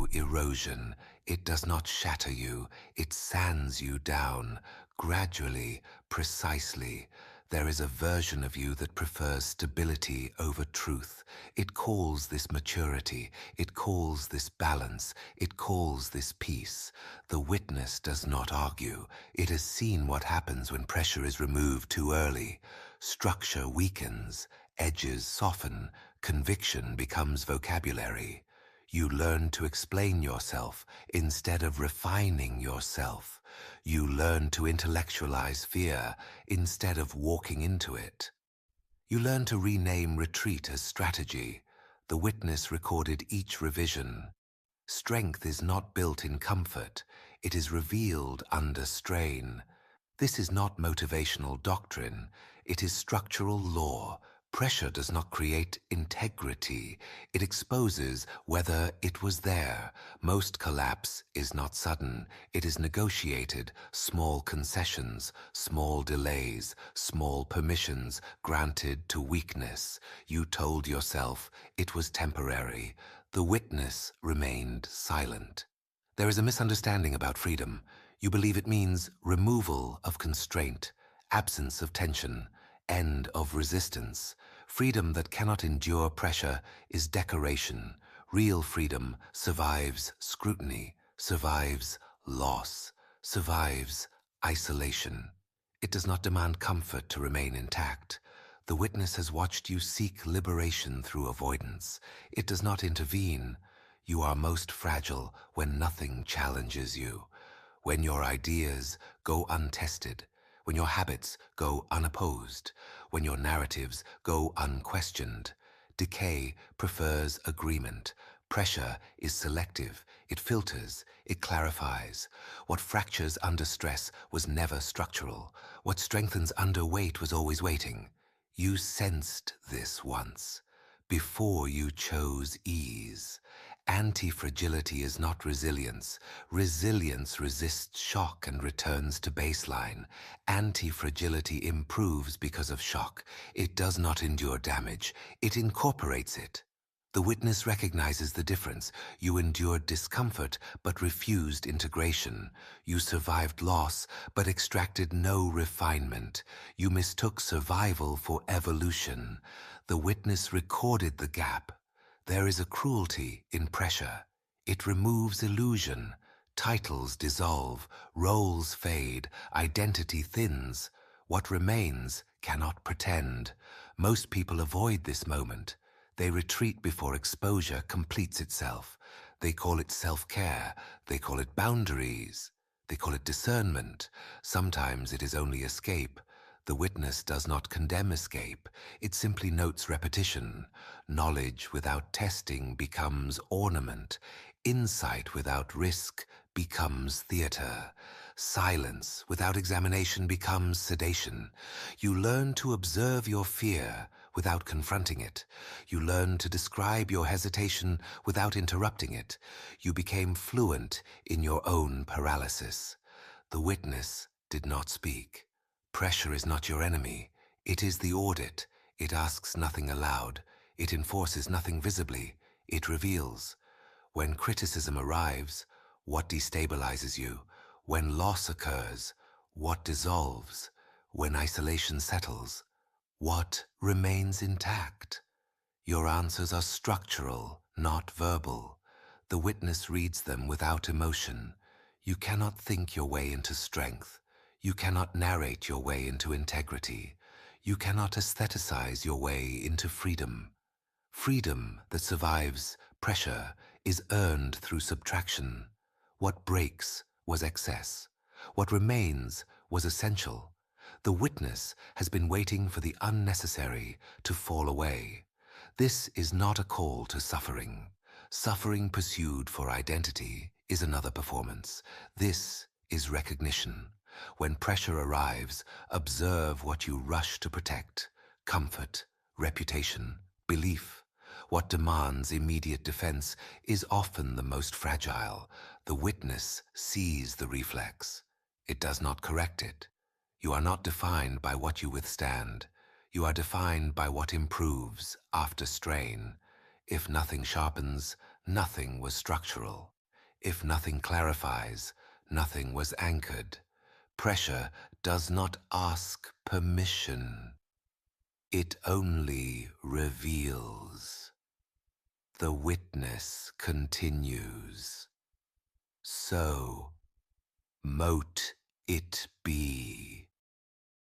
slow erosion. It does not shatter you, it sands you down, gradually, precisely. There is a version of you that prefers stability over truth. It calls this maturity, it calls this balance, it calls this peace. The witness does not argue. It has seen what happens when pressure is removed too early. Structure weakens, edges soften, conviction becomes vocabulary. You learn to explain yourself instead of refining yourself. You learn to intellectualize fear instead of walking into it. You learn to rename retreat as strategy. The witness recorded each revision. Strength is not built in comfort. It is revealed under strain. This is not motivational doctrine. It is structural law. Pressure does not create integrity. It exposes whether it was there. Most collapse is not sudden. It is negotiated. Small concessions, small delays, small permissions granted to weakness. You told yourself it was temporary. The witness remained silent. There is a misunderstanding about freedom. You believe it means removal of constraint, absence of tension, end of resistance. Freedom that cannot endure pressure is decoration. Real freedom survives scrutiny, survives loss, survives isolation. It does not demand comfort to remain intact. The witness has watched you seek liberation through avoidance. It does not intervene. You are most fragile when nothing challenges you. When your ideas go untested, when your habits go unopposed, when your narratives go unquestioned. Decay prefers agreement. Pressure is selective. It filters. It clarifies. What fractures under stress was never structural. What strengthens under weight was always waiting. You sensed this once, before you chose ease. Antifragility is not resilience. Resilience resists shock and returns to baseline. Antifragility improves because of shock. It does not endure damage. It incorporates it. The witness recognizes the difference. You endured discomfort but refused integration. You survived loss but extracted no refinement. You mistook survival for evolution. The witness recorded the gap. There is a cruelty in pressure. It removes illusion. Titles dissolve, roles fade, identity thins. What remains cannot pretend. Most people avoid this moment. They retreat before exposure completes itself. They call it self-care. They call it boundaries. They call it discernment. Sometimes it is only escape. The witness does not condemn escape. It simply notes repetition. Knowledge without testing becomes ornament. Insight without risk becomes theater. Silence without examination becomes sedation. You learn to observe your fear without confronting it. You learn to describe your hesitation without interrupting it. You became fluent in your own paralysis. The witness did not speak. Pressure is not your enemy. It is the audit. It asks nothing aloud. It enforces nothing visibly. It reveals. When criticism arrives, what destabilizes you? When loss occurs, what dissolves? When isolation settles, what remains intact? Your answers are structural, not verbal. The witness reads them without emotion. You cannot think your way into strength. You cannot narrate your way into integrity. You cannot aestheticize your way into freedom. Freedom that survives pressure is earned through subtraction. What breaks was excess. What remains was essential. The witness has been waiting for the unnecessary to fall away. This is not a call to suffering. Suffering pursued for identity is another performance. This is recognition. When pressure arrives, observe what you rush to protect: comfort, reputation, belief. What demands immediate defense is often the most fragile. The witness sees the reflex. It does not correct it. You are not defined by what you withstand. You are defined by what improves after strain. If nothing sharpens, nothing was structural. If nothing clarifies, nothing was anchored. Pressure does not ask permission. It only reveals. The witness continues. So, mote it be.